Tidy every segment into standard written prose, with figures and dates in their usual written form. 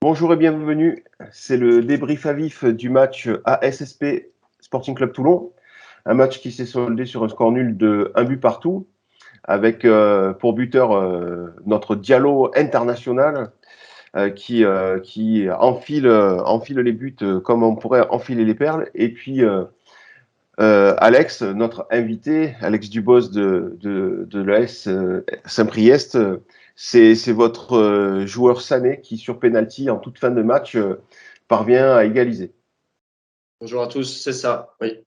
Bonjour et bienvenue. C'est le débrief à vif du match ASSP Sporting Club Toulon. Un match qui s'est soldé sur un score nul de 1 but partout, avec pour buteur notre Diallo international qui enfile les buts comme on pourrait enfiler les perles. Et puis Alex, notre invité, Alex Dubos de l'AS Saint-Priest, c'est votre joueur Sané qui, sur penalty en toute fin de match, parvient à égaliser. Bonjour à tous, c'est ça, oui.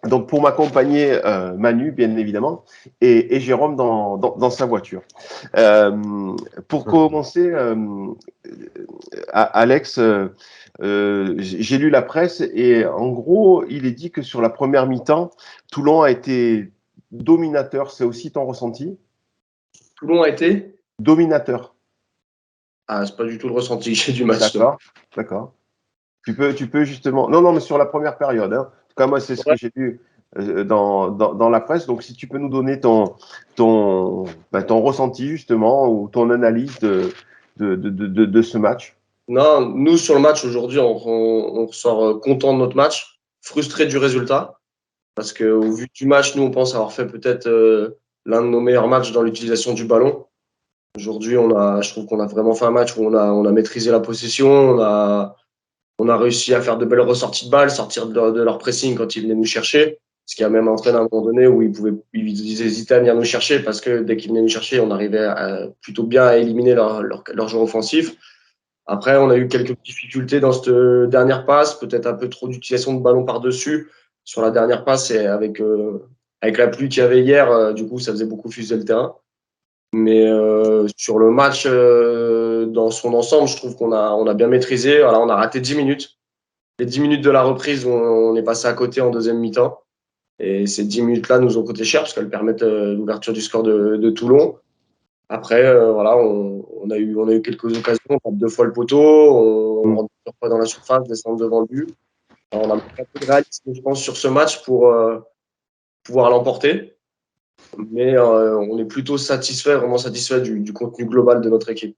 Donc pour m'accompagner, Manu, bien évidemment, et Jérôme dans sa voiture. Pour commencer, Alex, j'ai lu la presse et en gros, il est dit que sur la première mi-temps, Toulon a été dominateur. C'est aussi ton ressenti? Toulon a été Dominateur. Ah, c'est pas du tout le ressenti que j'ai du match. D'accord. Tu peux justement. Non, mais sur la première période. Hein. En tout cas, moi, c'est ce que j'ai lu dans la presse. Donc, si tu peux nous donner ton ressenti justement ou ton analyse de ce match. Non, nous sur le match aujourd'hui, on ressort content de notre match, frustré du résultat, parce qu'au vu du match, nous on pense avoir fait peut-être l'un de nos meilleurs matchs dans l'utilisation du ballon. Aujourd'hui, je trouve qu'on a vraiment fait un match où on a maîtrisé la possession, on a réussi à faire de belles ressorties de balles, sortir de leur pressing quand ils venaient nous chercher. Ce qui a même entraîné à un moment donné où ils hésitaient à venir nous chercher parce que dès qu'ils venaient nous chercher, on arrivait plutôt bien à éliminer leur joueur offensif. Après, on a eu quelques difficultés dans cette dernière passe, peut-être un peu trop d'utilisation de ballon par-dessus. Sur la dernière passe, et avec la pluie qu'il y avait hier, du coup, ça faisait beaucoup fuser le terrain. Mais sur le match, dans son ensemble, je trouve on a bien maîtrisé. Voilà, on a raté 10 minutes. Les 10 minutes de la reprise, on est passé à côté en deuxième mi-temps. Et ces 10 minutes-là nous ont coûté cher parce qu'elles permettent l'ouverture du score de Toulon. Après, voilà, on a eu quelques occasions. On tape 2 fois le poteau, on rentre 2 fois dans la surface, descend devant le but. Alors, on a un peu de réalisme, je pense, sur ce match pour pouvoir l'emporter. Mais on est plutôt vraiment satisfait du contenu global de notre équipe.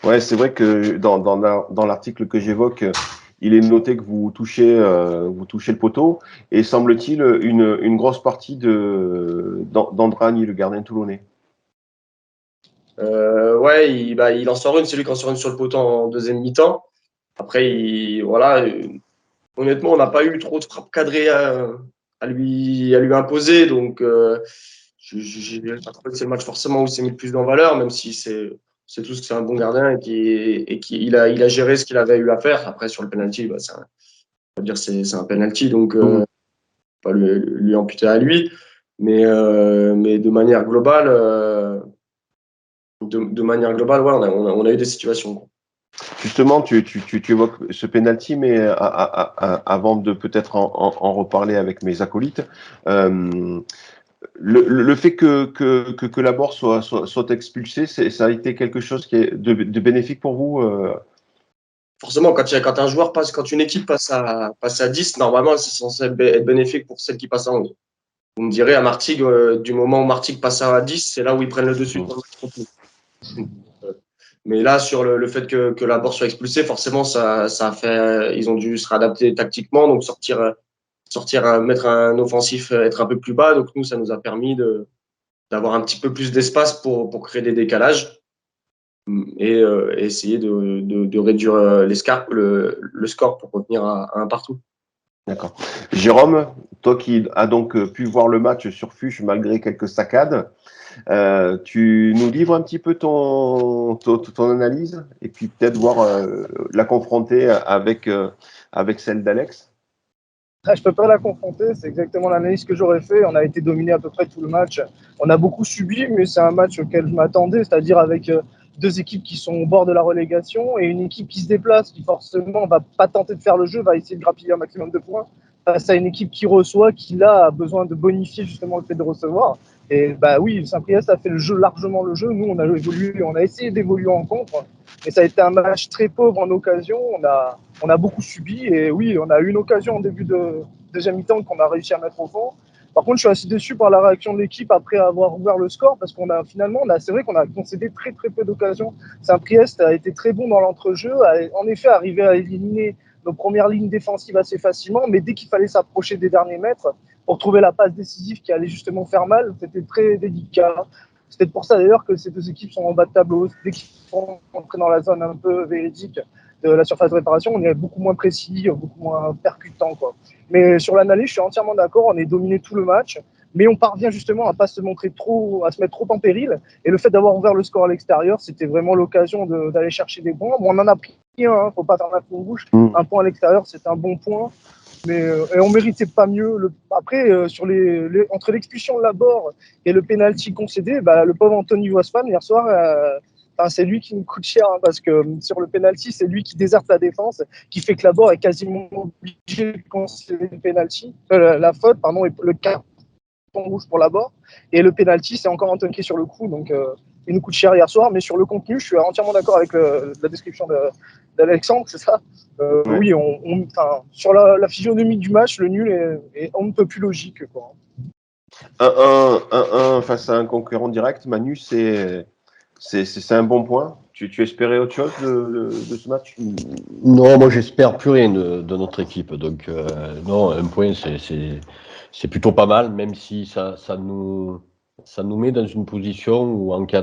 Ouais, c'est vrai que dans l'article que j'évoque, il est noté que vous touchez le poteau et semble-t-il une grosse partie d'Andrani, le gardien toulonnais. Ouais, il en sort une, c'est lui qui en sort une sur le poteau en deuxième mi-temps. Après, voilà, honnêtement, on n'a pas eu trop de frappes cadrées à lui imposer. Donc, j'ai pas trouvé que c'est le match forcément où il s'est mis le plus en valeur, même si c'est tout ce que c'est un bon gardien et qu'il a géré ce qu'il avait eu à faire. Après, sur le penalty, bah, on va dire c'est un penalty, donc pas lui amputer à lui. Mais de manière globale, ouais, on a eu des situations. Justement, tu évoques ce penalty, mais avant de peut-être en reparler avec mes acolytes, le fait que Laborde soit expulsé, ça a été quelque chose qui est de bénéfique pour vous Forcément, quand une équipe passe à 10, normalement, c'est censé être bénéfique pour celle qui passe à 11. Vous me direz, à Martigues, du moment où Martigues passe à 10, c'est là où ils prennent le dessus. Mais là, sur le fait que Laborde soit expulsé, forcément, ça a fait, ils ont dû se réadapter tactiquement, donc mettre un offensif, être un peu plus bas. Donc nous, ça nous a permis d'avoir un petit peu plus d'espace pour créer des décalages et essayer de réduire le score pour revenir à un partout. D'accord. Jérôme, toi qui as donc pu voir le match sur Fuchs malgré quelques saccades, tu nous livres un petit peu ton analyse et puis peut-être voir la confronter avec celle d'Alex. Je ne peux pas la confronter, c'est exactement l'analyse que j'aurais fait. On a été dominé à peu près tout le match. On a beaucoup subi, mais c'est un match auquel je m'attendais, c'est-à-dire avec deux équipes qui sont au bord de la relégation et une équipe qui se déplace, qui forcément va pas tenter de faire le jeu, va essayer de grappiller un maximum de points face à une équipe qui reçoit, qui là a besoin de bonifier justement le fait de recevoir. Et bah oui, Saint-Priest a fait largement le jeu. Nous, on a essayé d'évoluer en contre, mais ça a été un match très pauvre en occasion. On a beaucoup subi et oui, on a eu une occasion en début de deuxième mi-temps qu'on a réussi à mettre au fond. Par contre, je suis assez déçu par la réaction de l'équipe après avoir ouvert le score parce c'est vrai qu'on a concédé très très peu d'occasions. Saint-Priest a été très bon dans l'entrejeu, a en effet arrivé à éliminer nos premières lignes défensives assez facilement, mais dès qu'il fallait s'approcher des derniers mètres pour trouver la passe décisive qui allait justement faire mal, c'était très délicat. C'est peut-être pour ça d'ailleurs que ces deux équipes sont en bas de tableau. Dès qu'ils sont entrés dans la zone un peu véridique de la surface de réparation, on est beaucoup moins précis, beaucoup moins percutant, quoi. Mais sur l'analyse, je suis entièrement d'accord. On est dominé tout le match, mais on parvient justement à pas se mettre trop en péril. Et le fait d'avoir ouvert le score à l'extérieur, c'était vraiment l'occasion d'aller chercher des points. Bon, on en a pris un, hein, faut pas faire la peau bouche. Un point à l'extérieur, c'est un bon point. Mais et on méritait pas mieux. Après, entre l'expulsion de Laborde et le penalty concédé, le pauvre Anthony Wasman hier soir, c'est lui qui nous coûte cher, hein, parce que sur le penalty, c'est lui qui déserte la défense, qui fait que Laborde est quasiment obligé de concéder le penalty, la faute, pardon, et le carton rouge pour Laborde. Et le penalty, c'est encore Anthony qui est sur le coup, donc il nous coûte cher hier soir. Mais sur le contenu, je suis entièrement d'accord avec la description d'Alexandre, c'est ça. Oui, sur la physionomie du match, le nul est on ne peut plus logique, quoi. 1-1 face à un concurrent direct, Manu, c'est un bon point. Tu espérais autre chose de ce match? Non, moi j'espère plus rien de notre équipe. Donc non, un point c'est plutôt pas mal, même si ça nous met dans une position où en cas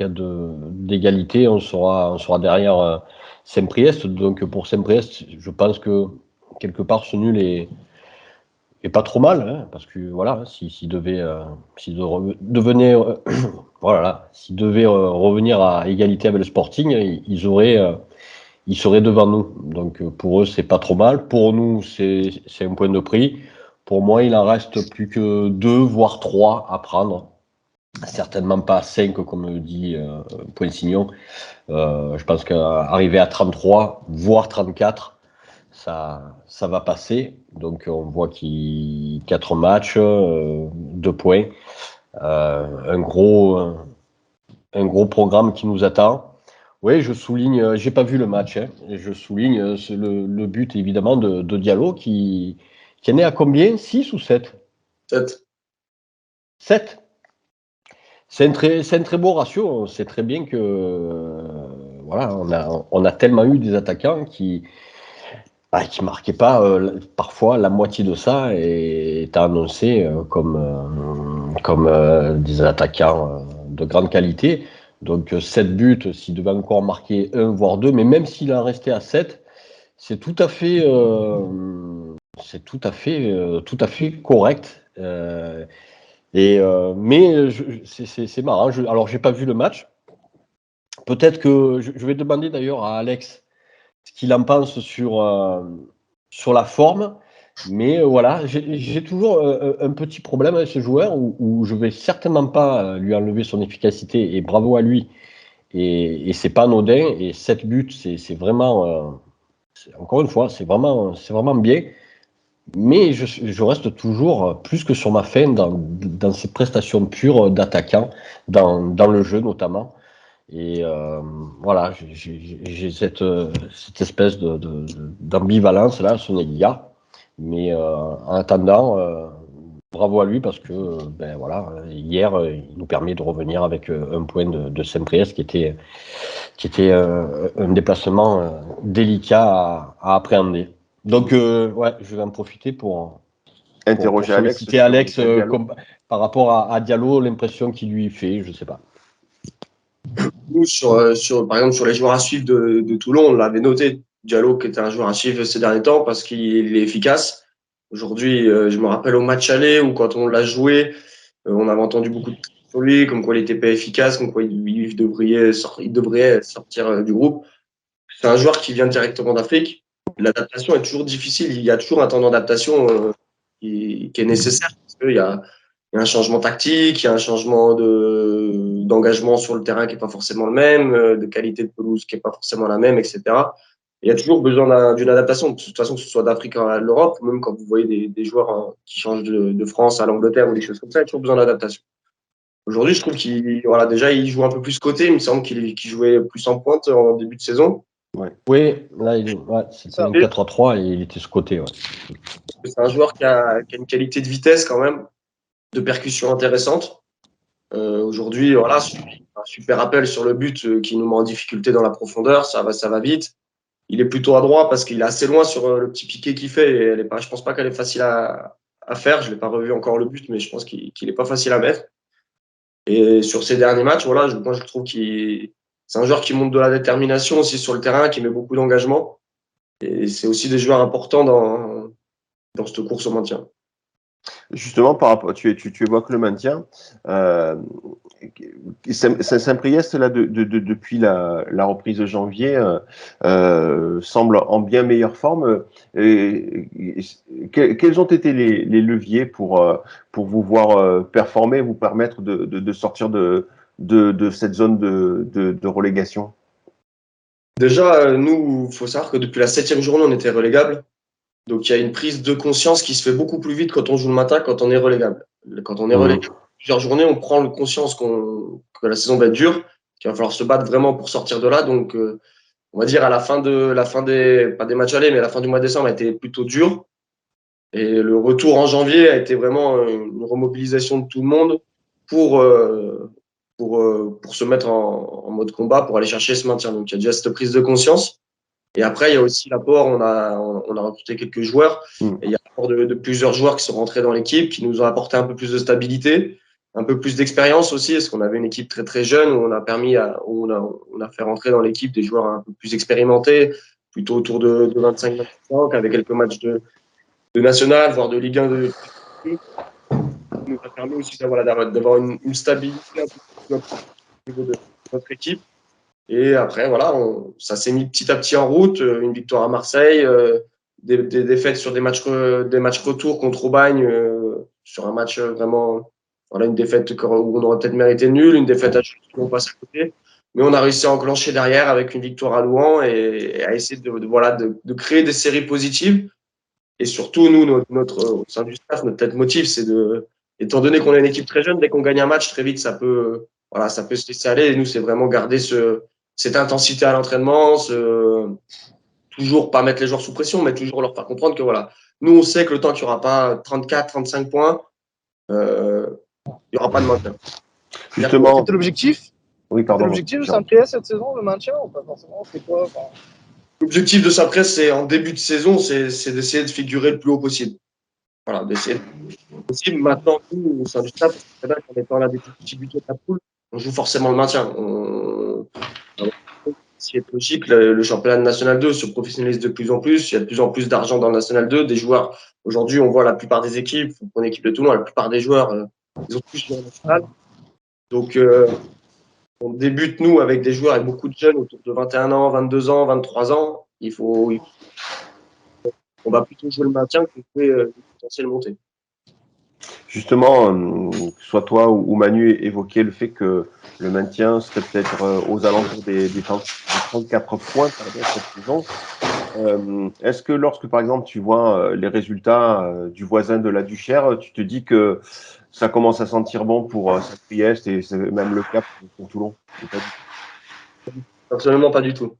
d'égalité, on sera derrière Saint-Priest. Donc pour Saint-Priest, je pense que quelque part ce nul est pas trop mal, hein, parce que voilà, s'il devait revenir à égalité avec le Sporting, ils seraient devant nous. Donc pour eux, c'est pas trop mal. Pour nous, c'est un point de prix. Pour moi, il en reste plus que 2, voire 3 à prendre. Certainement pas 5, comme dit Poinsignon. Je pense qu'arriver à 33, voire 34, ça va passer. Donc on voit qu'il 4 matchs, 2 points, un gros programme qui nous attend. Oui, je souligne, j'ai pas vu le match, hein, je souligne le but évidemment de Diallo qui en est à combien? 6 ou 7? 7. 7. C'est un très beau ratio. On sait très bien que voilà, on a tellement eu des attaquants qui marquaient pas parfois la moitié de ça et étaient annoncés comme des attaquants de grande qualité. Donc 7 buts, s'il devait encore marquer 1 voire 2, mais même s'il en restait à 7, c'est tout à fait correct. Mais c'est marrant. Alors j'ai pas vu le match. Peut-être que je vais demander d'ailleurs à Alex ce qu'il en pense sur la forme. Mais voilà, j'ai toujours un petit problème avec ce joueur où je vais certainement pas lui enlever son efficacité, et bravo à lui. Et c'est pas anodin. Et 7 buts, c'est vraiment, encore une fois, c'est vraiment bien. Mais je reste toujours plus que sur ma faim dans ces prestations pures d'attaquant, dans le jeu notamment. Et voilà, j'ai cette espèce d'ambivalence là, Sonelia. Mais en attendant, bravo à lui parce que voilà, hier il nous permet de revenir avec un point de Saint-Priest qui était un déplacement délicat à appréhender. Donc ouais, je vais en profiter pour Interroger Alex par rapport à Diallo, l'impression qu'il lui fait, je sais pas. Nous, par exemple, sur les joueurs à suivre de Toulon, on l'avait noté. Diallo, qui était un joueur à suivre ces derniers temps parce qu'il est efficace. Aujourd'hui, je me rappelle au match aller où quand on l'a joué, on avait entendu beaucoup de critiques sur lui, comme quoi il n'était pas efficace, comme quoi il devrait sortir du groupe. C'est un joueur qui vient directement d'Afrique. L'adaptation est toujours difficile. Il y a toujours un temps d'adaptation qui est nécessaire parce qu'il y a un changement tactique, il y a un changement d'engagement sur le terrain qui n'est pas forcément le même, de qualité de pelouse qui n'est pas forcément la même, etc. Il y a toujours besoin d'une adaptation, de toute façon, que ce soit d'Afrique à l'Europe, même quand vous voyez des joueurs qui changent de France à l'Angleterre ou des choses comme ça, il y a toujours besoin d'adaptation. Aujourd'hui, je trouve déjà, il joue un peu plus côté. Il me semble qu'il jouait plus en pointe en début de saison. Ouais. Oui, là, c'était un 4-3-3 et il était ce côté. Ouais. que c'est un joueur qui a une qualité de vitesse quand même, de percussion intéressante. Aujourd'hui, voilà, un super appel sur le but qui nous met en difficulté dans la profondeur, ça va vite. Il est plutôt adroit parce qu'il est assez loin sur le petit piqué qu'il fait et je pense pas qu'elle est facile à faire. Je l'ai pas revu encore le but, mais je pense qu'il est pas facile à mettre. Et sur ces derniers matchs, voilà, moi je trouve c'est un joueur qui montre de la détermination aussi sur le terrain, qui met beaucoup d'engagement. Et c'est aussi des joueurs importants dans cette course au maintien. Justement, par rapport, tu évoques le maintien. Saint-Priest, là, depuis la reprise de janvier, semble en bien meilleure forme. Quels ont été les leviers pour vous voir performer, vous permettre de sortir de cette zone de relégation? Déjà, nous, il faut savoir que depuis la 7e journée, on était relégable. Donc, il y a une prise de conscience qui se fait beaucoup plus vite quand on joue le matin, quand on est relégable. Quand on est relégable, plusieurs journées, on prend conscience que la saison va être dure, qu'il va falloir se battre vraiment pour sortir de là. Donc, on va dire à la fin pas des matchs allés, mais à la fin du mois de décembre a été plutôt dur. Et le retour en janvier a été vraiment une remobilisation de tout le monde pour se mettre en mode combat, pour aller chercher ce maintien. Donc, il y a déjà cette prise de conscience. Et après, il y a aussi l'apport, on a recruté quelques joueurs, et il y a l'apport de plusieurs joueurs qui sont rentrés dans l'équipe, qui nous ont apporté un peu plus de stabilité, un peu plus d'expérience aussi, parce qu'on avait une équipe très très jeune, où on a fait rentrer dans l'équipe des joueurs un peu plus expérimentés, plutôt autour de 25-26 ans, qui avaient quelques matchs de national, voire de Ligue 1 de nous a permis aussi d'avoir une stabilité un peu plus au niveau de notre équipe. Et après, voilà, ça s'est mis petit à petit en route. Une victoire à Marseille, des défaites sur des matchs retour contre Aubagne, sur un match vraiment, voilà, une défaite où on aurait peut-être mérité nul, une défaite à Jules où on passe à côté. Mais on a réussi à enclencher derrière avec une victoire à Louhans et à essayer de créer des séries positives. Et surtout, nous, au sein du staff, notre tête motive, c'est étant donné qu'on est une équipe très jeune, dès qu'on gagne un match, très vite, ça peut se laisser aller. Et nous, c'est vraiment garder cette intensité à l'entraînement, toujours pas mettre les joueurs sous pression, mais toujours leur faire comprendre que voilà, nous, on sait que le temps qu'il n'y aura pas 34, 35 points, il n'y aura pas de maintien. Justement. C'était l'objectif? Oui, pardon. L'objectif de Saint-Priest cette saison, le maintien ou pas forcément? C'est quoi? L'objectif de Saint-Priest, c'est en début de saison, c'est d'essayer de figurer le plus haut possible. Voilà, d'essayer le plus haut possible. Maintenant, nous, au sein du staff, c'est vrai qu'en étant l'un des plus petits buteurs de la poule, on joue forcément le maintien. Ce qui est logique, le championnat de National 2 se professionnalise de plus en plus. Il y a de plus en plus d'argent dans le National 2. Des joueurs, aujourd'hui, on voit la plupart des équipes, pour l'équipe de Toulon, la plupart des joueurs, ils ont plus joué en National. Donc, on débute, nous, avec des joueurs, avec beaucoup de jeunes, autour de 21 ans, 22 ans, 23 ans. On va plutôt jouer le maintien que jouer le potentiel montée. Justement, soit toi ou Manu évoquait le fait que le maintien serait peut-être aux alentours des 34 points cette saison. Est-ce que lorsque, par exemple, tu vois les résultats du voisin de la Duchère, tu te dis que ça commence à sentir bon pour Saint-Priest et c'est même le cas pour Toulon? Absolument pas du tout.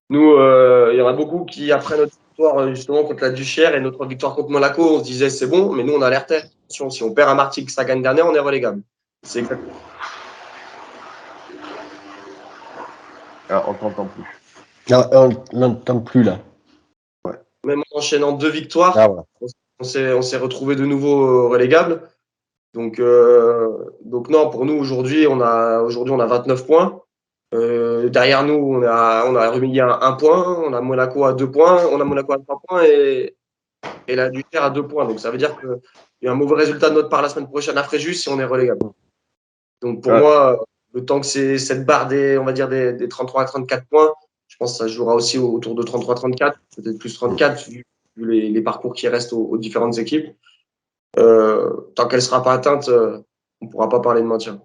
Nous, il y en a beaucoup qui, après notre victoire justement contre la Duchère et notre victoire contre Monaco, on se disait c'est bon, mais nous on alertait. Attention, si on perd à Martigues, ça gagne dernier, on est relégable. C'est exactement. Ah, on t'entend plus. Ah, on n'entend plus là. Ouais. Même en enchaînant 2 victoires, Ah, voilà. on s'est retrouvé de nouveau relégable. Donc non, pour nous aujourd'hui, on a 29 points. Derrière nous, on a remis un point. On a Monaco à 2 points. On a Monaco à 3 points et la Duchère à 2 points. Donc ça veut dire qu'il y a un mauvais résultat de notre part la semaine prochaine à Fréjus si on est relégable. Donc pour moi, le temps que c'est cette barre on va dire des 33 à 34 points, je pense que ça jouera aussi autour de 33-34, peut-être plus 34 vu les parcours qui restent aux différentes équipes. Tant qu'elle ne sera pas atteinte, on ne pourra pas parler de maintien.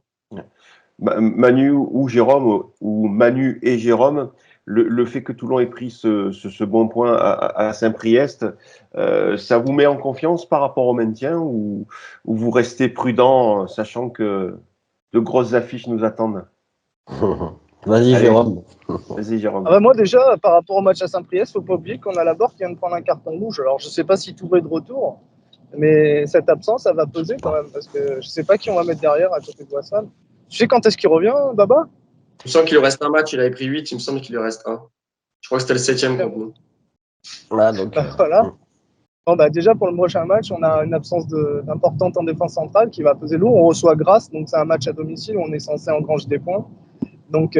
Manu ou Jérôme, ou Manu et Jérôme, le fait que Toulon ait pris ce bon point à Saint-Priest, ça vous met en confiance par rapport au maintien ou vous restez prudent, sachant que de grosses affiches nous attendent? Vas-y, Allez. Jérôme. Vas-y, Jérôme. Moi, déjà, par rapport au match à Saint-Priest, il ne faut pas oublier qu'on a Laborde qui vient de prendre un carton rouge. Alors, je ne sais pas si tout va être de retour, mais cette absence, ça va peser quand même, parce que je ne sais pas qui on va mettre derrière à côté de Wassan. Tu sais quand est-ce qu'il revient, Baba? Il me semble qu'il lui reste un match, il avait pris 8, il me semble qu'il lui reste un. Je crois que c'était le 7e contre nous. Voilà, donc, Voilà. Bon, déjà, pour le prochain match, on a une absence d'importante en défense centrale qui va peser lourd. On reçoit Grasse, donc c'est un match à domicile où on est censé engranger des points. Donc,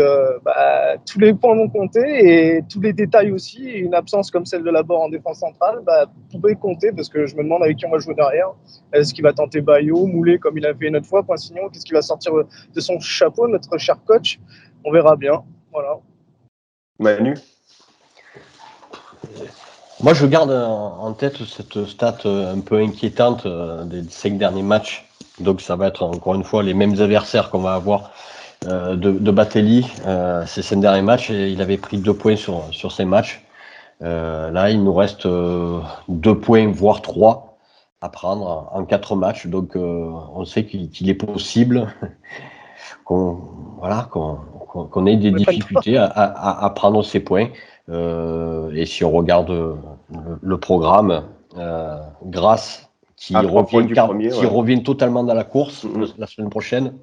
tous les points vont compter et tous les détails aussi. Une absence comme celle de Laborde en défense centrale pouvait compter parce que je me demande avec qui on va jouer derrière. Est-ce qu'il va tenter Bayo, Moulet comme il a fait une autre fois, Poinsignon? Qu'est-ce qu'il va sortir de son chapeau, notre cher coach? On verra bien. Voilà. Manu. moi, je garde en tête cette stat un peu inquiétante des 5 derniers matchs. Donc, ça va être encore une fois les mêmes adversaires qu'on va avoir de Batelli. Ces 5 derniers matchs, et il avait pris 2 points sur ces matchs. Là, il nous reste 2 points, voire 3 à prendre en 4 matchs. Donc, on sait qu'il est possible qu'on ait des difficultés à prendre ces points. Et si on regarde le programme, Grasse qui revient totalement dans la course la semaine prochaine,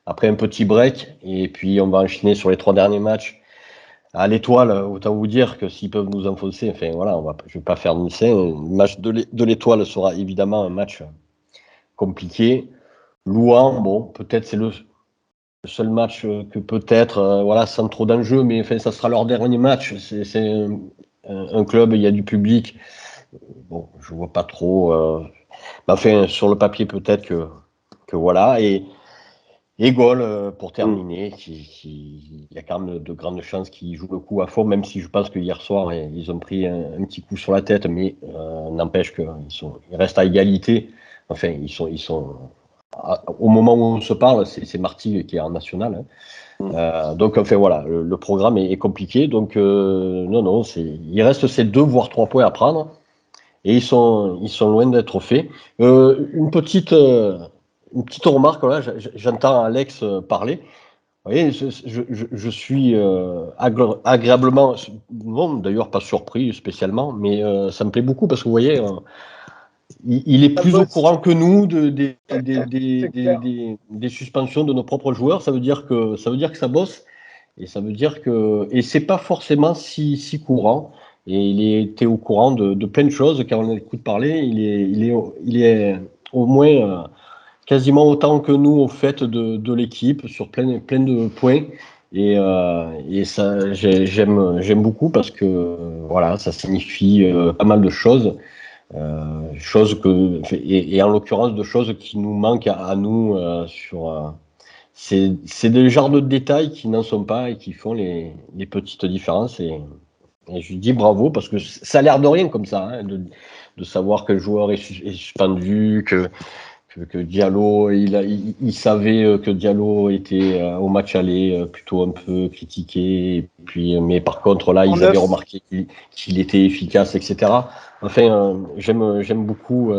après un petit break, et puis on va enchaîner sur les 3 derniers matchs à l'Étoile. Autant vous dire que s'ils peuvent nous enfoncer, enfin voilà, je ne vais pas faire de lycée. Le match de l'Étoile sera évidemment un match compliqué. Louan, bon, peut-être c'est le seul match que peut-être, voilà, sans trop d'enjeux, mais enfin, ça sera leur dernier match. C'est un club, il y a du public. Bon, je vois pas trop. Enfin, sur le papier, peut-être que voilà. Et Gaulle, pour terminer, il y a quand même de grandes chances qu'ils jouent le coup à fond, même si je pense que hier soir, ils ont pris un petit coup sur la tête, mais n'empêche qu'ils restent à égalité. Enfin, ils sont au moment où on se parle, c'est Martigues qui est en national. Donc, enfin, voilà, le programme est compliqué. Donc, non, il reste ces 2 voire 3 points à prendre. Et ils sont loin d'être faits. Une petite remarque, là, j'entends Alex parler. Vous voyez, je suis agréablement, non d'ailleurs pas surpris spécialement, mais ça me plaît beaucoup parce que vous voyez, il est plus au courant que nous des suspensions de nos propres joueurs. Ça veut dire que ça bosse, et ça veut dire que c'est pas forcément si courant. Et il était au courant de plein de choses. Quand on l'écoute parler, il est au moins quasiment autant que nous au fait de l'équipe sur plein de points. Et ça, j'aime beaucoup parce que voilà, ça signifie pas mal de choses. Et en l'occurrence de choses qui nous manquent à nous c'est des genres de détails qui n'en sont pas et qui font les petites différences, et je lui dis bravo parce que ça a l'air de rien comme ça, hein, de savoir que le joueur est suspendu, que Diallo, il savait que Diallo était au match aller plutôt un peu critiqué, et puis, mais par contre là, ils avaient remarqué qu'il était efficace, etc. Enfin, j'aime beaucoup.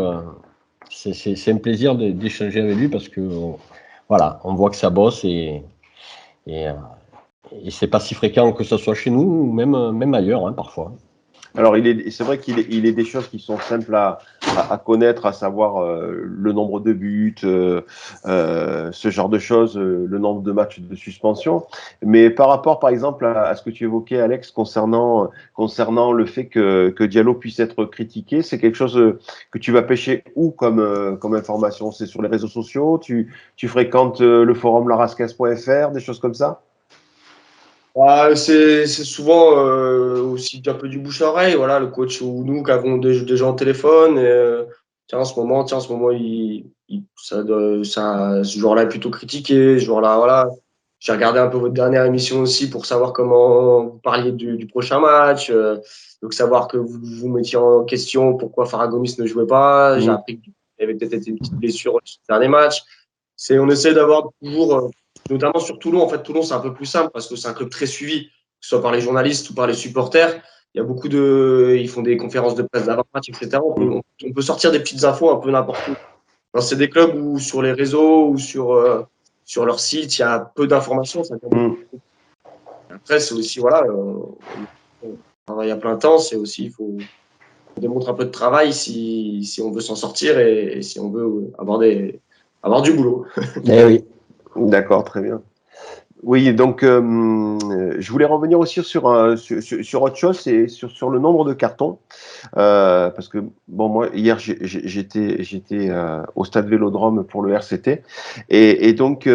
C'est un plaisir d'échanger avec lui parce que voilà, on voit que ça bosse, et c'est pas si fréquent que ce soit chez nous ou même ailleurs, hein, parfois. Alors, c'est vrai qu'il est des choses qui sont simples à connaître, à savoir le nombre de buts, ce genre de choses, le nombre de matchs de suspension. Mais par rapport, par exemple, à ce que tu évoquais, Alex, concernant le fait que Diallo puisse être critiqué, c'est quelque chose que tu vas pêcher où comme information? C'est sur les réseaux sociaux? Tu fréquentes le forum larascas.fr, des choses comme ça? C'est souvent aussi un peu du bouche à oreille. Voilà, le coach ou nous qui avons des gens au téléphone. Et, tiens, en ce moment, ce joueur-là est plutôt critiqué. Ce joueur-là, voilà. J'ai regardé un peu votre dernière émission aussi pour savoir comment vous parliez du prochain match. Donc, savoir que vous vous mettiez en question pourquoi Faragomis ne jouait pas. J'ai appris qu'il y avait peut-être été une petite blessure sur le dernier match. On essaie d'avoir toujours. Notamment sur Toulon. En fait, Toulon, c'est un peu plus simple parce que c'est un club très suivi, que ce soit par les journalistes ou par les supporters. Il y a beaucoup ils font des conférences de presse d'avant-match, etc. On peut sortir des petites infos un peu n'importe où. Alors, c'est des clubs où sur les réseaux ou sur leur site, il y a peu d'informations. Ça Après, c'est aussi, voilà, on travaille à plein temps, c'est aussi, il faut démontrer un peu de travail si on veut s'en sortir et si on veut avoir du boulot. Eh oui. D'accord, très bien. Oui, donc je voulais revenir aussi sur autre chose, c'est sur le nombre de cartons. Parce que bon, moi hier j'étais au stade Vélodrome pour le RCT et donc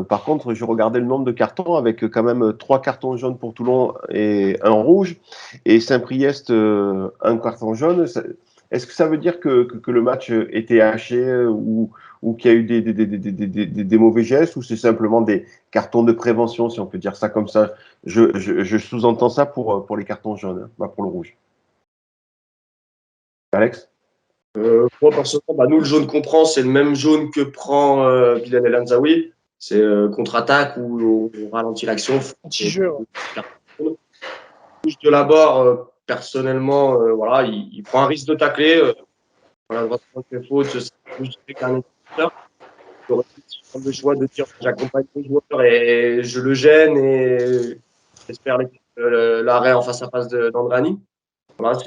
par contre je regardais le nombre de cartons avec quand même 3 cartons jaunes pour Toulon et un rouge et Saint-Priest un carton jaune. Est-ce que ça veut dire que le match était haché ou qu'il y a eu des mauvais gestes ou c'est simplement des cartons de prévention, si on peut dire ça comme ça? Je sous-entends ça pour les cartons jaunes, hein, pas pour le rouge. Alex? Moi, personnellement, nous, le jaune qu'on prend, c'est le même jaune que prend Bilal El Anzaoui. C'est contre-attaque ou on ralentit l'action. Anti-jeu. Le rouge de la barre, personnellement, voilà, il prend un risque de tacler. Voilà, droite fait faute, c'est rouge qu'un éditeur. J'aurais fait le choix de dire j'accompagne le joueur et je le gêne et j'espère l'arrêt en face à face d'Andrani. Voilà,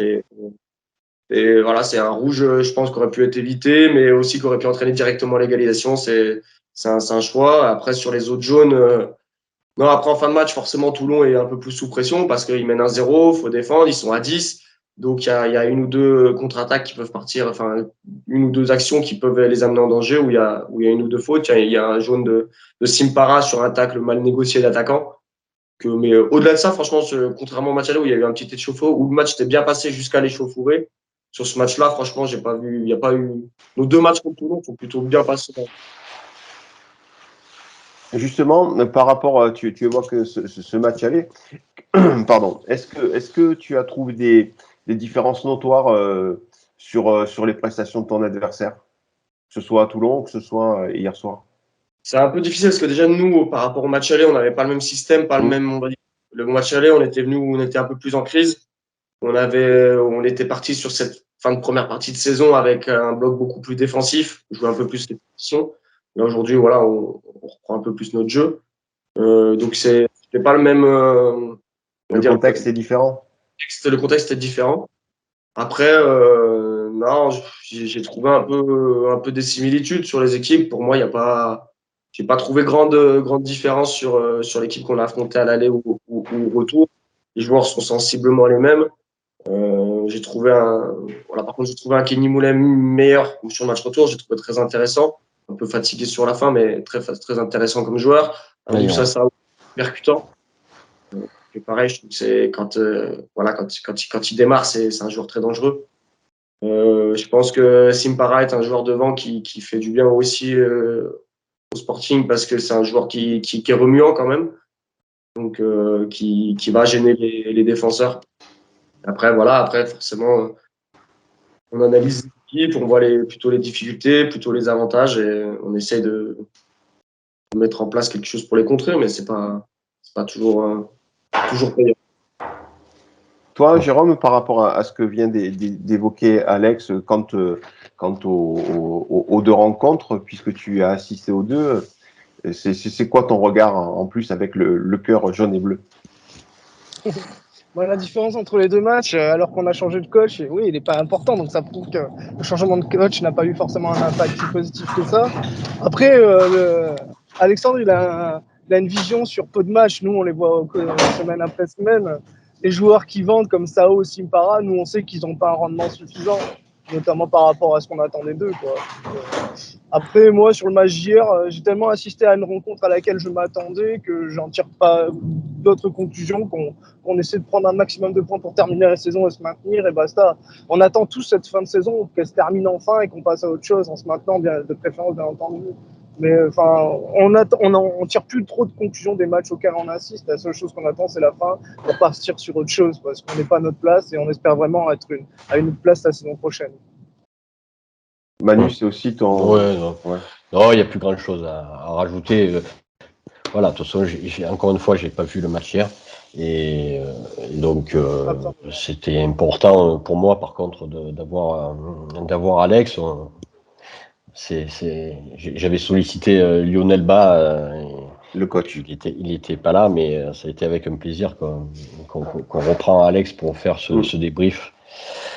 c'est un rouge, je pense, qui aurait pu être évité, mais aussi qui aurait pu entraîner directement l'égalisation. C'est un choix. Après, sur les autres jaunes, non, après, en fin de match, forcément, Toulon est un peu plus sous pression parce qu'ils mènent 1-0, il faut défendre, ils sont à 10. Donc, il y a une ou deux contre-attaques qui peuvent partir, enfin, une ou deux actions qui peuvent les amener en danger où il y a une ou deux fautes. Il y a un jaune de Simpara sur un tacle mal négocié d'attaquant. Mais au-delà de ça, franchement, contrairement au match aller où il y a eu un petit échauffourée, où le match était bien passé jusqu'à l'échauffourée, sur ce match-là, franchement, j'ai pas vu, il n'y a pas eu. Nos 2 matchs contre Toulon sont plutôt bien passés. Justement, par rapport, tu évoques ce match aller, pardon, est-ce que tu as trouvé des différences notoires sur les prestations de ton adversaire, que ce soit à Toulon ou que ce soit hier soir? C'est un peu difficile parce que déjà, nous, par rapport au match aller, on n'avait pas le même système, pas le même, on va dire. Le match aller, on était un peu plus en crise. On était parti sur cette fin de première partie de saison avec un bloc beaucoup plus défensif, jouer un peu plus les positions. Et aujourd'hui, voilà, on reprend un peu plus notre jeu. Donc, c'était pas le même. Le contexte est différent. Le contexte est différent. Après, non, j'ai trouvé un peu des similitudes sur les équipes. Pour moi, j'ai pas trouvé grande différence sur l'équipe qu'on a affrontée à l'aller ou au retour. Les joueurs sont sensiblement les mêmes. Par contre, j'ai trouvé un Kenny Moulin meilleur sur le match retour. J'ai trouvé très intéressant. Un peu fatigué sur la fin, mais très intéressant comme joueur. Un Moussa percutant. Et pareil, je trouve que c'est quand il démarre, c'est un joueur très dangereux. Je pense que Simpara est un joueur devant qui fait du bien aussi au Sporting parce que c'est un joueur qui est remuant quand même, donc qui va gêner les défenseurs. Après forcément, on analyse l'équipe, on voit plutôt les difficultés, plutôt les avantages et on essaye de mettre en place quelque chose pour les contrer, mais c'est pas toujours payant. Toi, Jérôme, par rapport à ce que vient d'évoquer Alex quant aux 2 rencontres, puisque tu as assisté aux 2, c'est quoi ton regard en plus avec le cœur jaune et bleu? La différence entre les 2 matchs, alors qu'on a changé de coach, oui, il n'est pas important. Donc ça prouve que le changement de coach n'a pas eu forcément un impact si positif que ça. Après, Alexandre, il a une vision sur peu de matchs. Nous, on les voit semaine après semaine. Les joueurs qui vendent comme Sao, Simpara, nous, on sait qu'ils n'ont pas un rendement suffisant, notamment par rapport à ce qu'on attendait d'eux, quoi. Après, moi, sur le match d'hier, j'ai tellement assisté à une rencontre à laquelle je m'attendais que j'en tire pas d'autres conclusions qu'on essaie de prendre un maximum de points pour terminer la saison et se maintenir, et basta. On attend tous cette fin de saison qu'elle se termine enfin et qu'on passe à autre chose en se maintenant, de préférence, bien entendu. Mais enfin, on tire plus trop de conclusions des matchs auxquels on assiste. La seule chose qu'on attend, c'est la fin pour partir sur autre chose parce qu'on n'est pas à notre place et on espère vraiment être à une place la saison prochaine. Manu, c'est aussi ton. Ouais, non, il n'y a plus grand chose à rajouter. Voilà, de toute façon, encore une fois, j'ai pas vu le match hier. Et donc, c'était important pour moi, par contre, d'avoir Alex. J'avais sollicité Lionel Bas le coach. Il était pas là, mais ça a été avec un plaisir qu'on reprend Alex pour faire ce débrief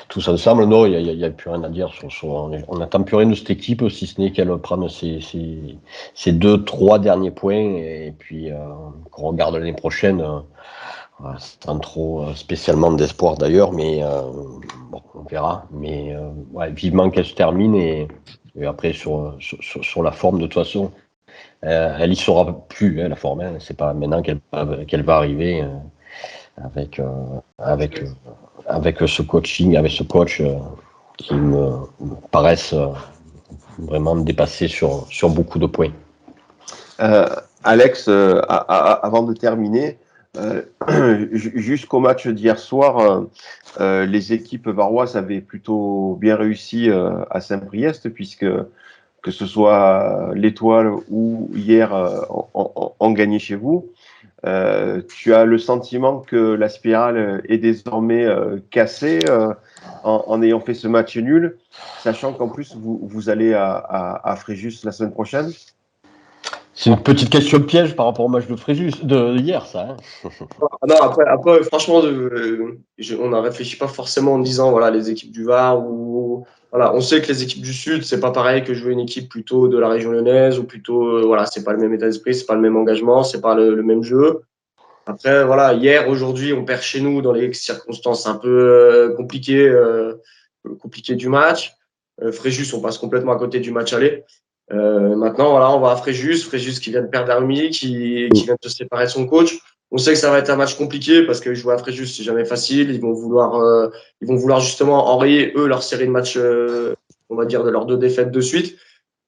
tous ensemble. Non, il y a plus rien à dire. On n'attend plus rien de cette équipe, si ce n'est qu'elle prenne ses 2-3 derniers points et puis qu'on regarde l'année prochaine. Sans trop spécialement d'espoir d'ailleurs, mais bon, on verra. Mais ouais, vivement qu'elle se termine et après sur la forme, de toute façon, elle y sera plus, la forme. Hein. C'est pas maintenant qu'elle va arriver avec ce coaching, avec ce coach qui me paraissent vraiment dépassé sur beaucoup de points. Alex, avant de terminer, jusqu'au match d'hier soir, les équipes varoises avaient plutôt bien réussi à Saint-Priest, puisque que ce soit l'Étoile ou hier ont gagné chez vous. Tu as le sentiment que la spirale est désormais cassée en ayant fait ce match nul, sachant qu'en plus vous allez à Fréjus la semaine prochaine? C'est une petite question piège par rapport au match de Fréjus de hier, ça. Hein. Non, après, franchement, on n'a réfléchi pas forcément en disant voilà les équipes du Var ou voilà, on sait que les équipes du Sud c'est pas pareil que jouer une équipe plutôt de la région lyonnaise ou plutôt voilà, c'est pas le même état d'esprit, c'est pas le même engagement, c'est pas le même jeu. Après voilà, hier, aujourd'hui, on perd chez nous dans les circonstances un peu compliquées du match. Fréjus, on passe complètement à côté du match aller. Maintenant, voilà, on va à Fréjus qui vient de perdre Arumi, qui vient de se séparer de son coach. On sait que ça va être un match compliqué parce que jouer à Fréjus, c'est jamais facile. Ils vont vouloir justement enrayer, eux, leur série de matchs, on va dire, de leurs 2 défaites de suite.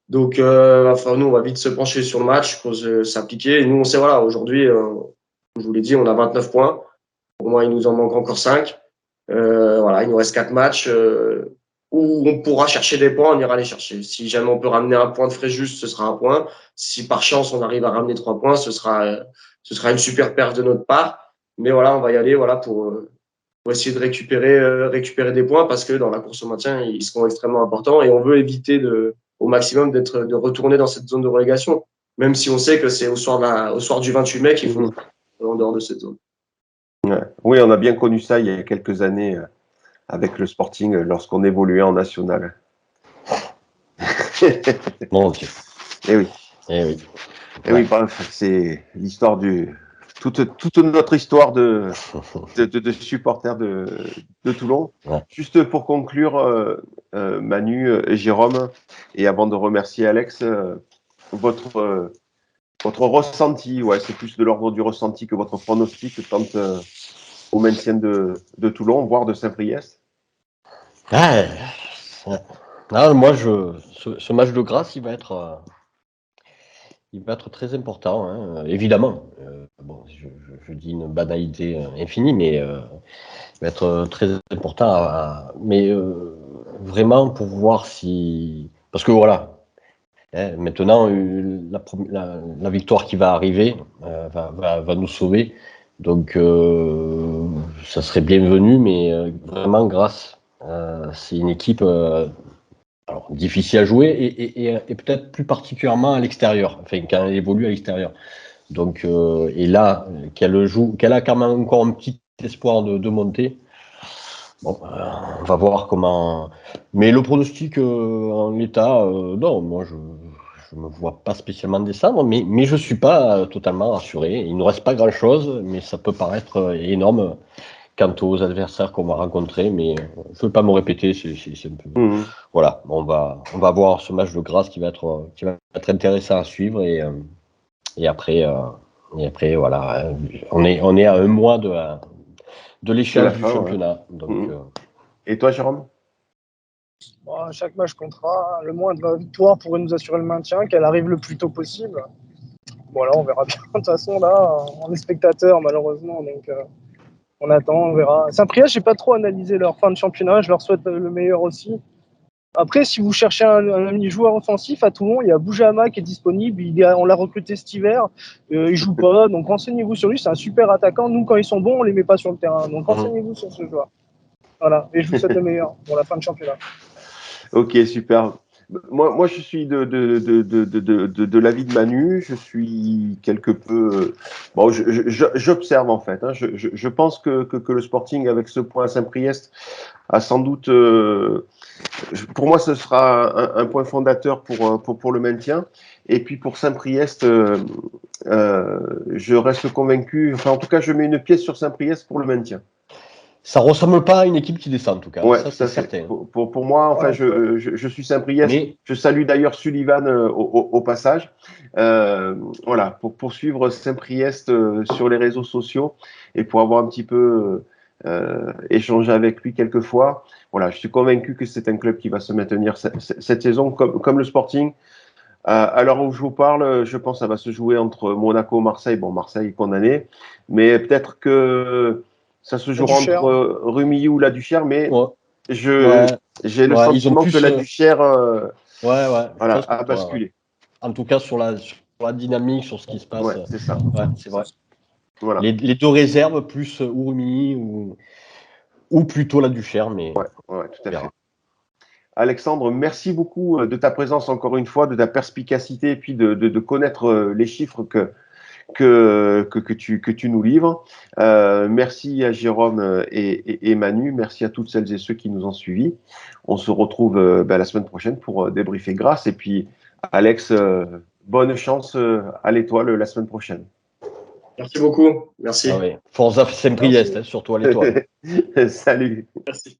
Donc, enfin, nous, on va vite se pencher sur le match, s'appliquer. Et nous, on sait, voilà, aujourd'hui, je vous l'ai dit, on a 29 points. Pour moi, il nous en manque encore 5. Voilà, il nous reste 4 matchs. Où on pourra chercher des points, on ira les chercher. Si jamais on peut ramener un point de Fréjus, ce sera un point. Si par chance on arrive à ramener 3 points, ce sera une super perte de notre part. Mais voilà, on va y aller pour essayer de récupérer des points parce que dans la course au maintien, ils seront extrêmement importants et on veut éviter au maximum de retourner dans cette zone de relégation. Même si on sait que c'est au soir du 28 mai qu'il faut en dehors de cette zone. Ouais. Oui, on a bien connu ça il y a quelques années. Avec le Sporting lorsqu'on évoluait en national. Mon Dieu. Eh oui. Eh oui. Eh oui, bref, c'est l'histoire toute notre histoire de supporters de Toulon. Ouais. Juste pour conclure, Manu et Jérôme, et avant de remercier Alex, votre ressenti, ouais, c'est plus de l'ordre du ressenti que votre pronostic quant au maintien de Toulon, voire de Saint-Priest. Ah, moi, ce match de grâce, il va être très important, hein, évidemment. Bon, je dis une banalité infinie, mais il va être très important. Mais vraiment pour voir si, parce que voilà, hein, maintenant la victoire qui va arriver va nous sauver. Donc ça serait bienvenu, mais vraiment grâce. C'est une équipe alors, difficile à jouer et peut-être plus particulièrement à l'extérieur, enfin quand elle évolue à l'extérieur. Donc et là qu'elle a quand même encore un petit espoir de monter. Bon, on va voir comment. Mais le pronostic en l'état, non, moi je me vois pas spécialement descendre, mais je suis pas totalement rassuré. Il ne reste pas grand chose, mais ça peut paraître énorme quant aux adversaires qu'on va rencontrer, mais je ne veux pas me répéter, c'est un peu... Voilà, on va voir ce match de grâce qui va être intéressant à suivre et après voilà, on est à un mois de l'échéance du championnat. Ouais. Donc, Et toi, Jérôme? Bon, chaque match comptera. Le moindre victoire pourrait nous assurer le maintien, qu'elle arrive le plus tôt possible. Voilà, on verra bien. De toute façon, là, on est spectateur, malheureusement, donc... on attend, on verra. Saint-Priest, j'ai pas trop analysé leur fin de championnat. Je leur souhaite le meilleur aussi. Après, si vous cherchez un joueur offensif à Toulon, il y a Boujama qui est disponible. On l'a recruté cet hiver. Il joue pas, donc renseignez-vous sur lui. C'est un super attaquant. Nous, quand ils sont bons, on les met pas sur le terrain. Donc renseignez-vous sur ce joueur. Voilà. Et je vous souhaite le meilleur pour la fin de championnat. Ok, super. Moi, je suis de l'avis de Manu. Je suis quelque peu. Bon, j'observe en fait. Hein. Je pense que le Sporting, avec ce point à Saint-Priest, a sans doute. Pour moi, ce sera un point fondateur pour le maintien. Et puis pour Saint-Priest, je reste convaincu. Enfin, en tout cas, je mets une pièce sur Saint-Priest pour le maintien. Ça ressemble pas à une équipe qui descend, en tout cas. Ouais, ça, c'est certain. Pour moi, enfin, Ouais. je suis Saint-Priest. Mais Je salue d'ailleurs Sullivan au passage. Voilà, pour poursuivre Saint-Priest sur les réseaux sociaux et pour avoir un petit peu échangé avec lui quelques fois. Voilà, je suis convaincu que c'est un club qui va se maintenir cette saison, comme le Sporting. À l'heure où je vous parle, je pense que ça va se jouer entre Monaco et Marseille. Bon, Marseille est condamné, mais peut-être que ça se jouera entre Rumilly ou la Duchère, mais ouais, j'ai le ils ont sentiment plus. que la Duchère Je voilà, pense que a basculé. En tout cas, sur la dynamique, sur ce qui se passe. Ouais, c'est ça. Ouais, c'est vrai. Voilà. Les deux réserves, plus Urmi ou plutôt la Duchère, mais Ouais, tout à fait. Alexandre, merci beaucoup de ta présence encore une fois, de ta perspicacité et puis de connaître les chiffres que tu nous livres. Merci à Jérôme et Manu. Merci à toutes celles et ceux qui nous ont suivis. On se retrouve la semaine prochaine pour débriefer grâce. Et puis, Alex, bonne chance à l'Étoile la semaine prochaine. Merci beaucoup. Merci. Forza Saint-Priest, surtout à l'Étoile. Salut. Merci.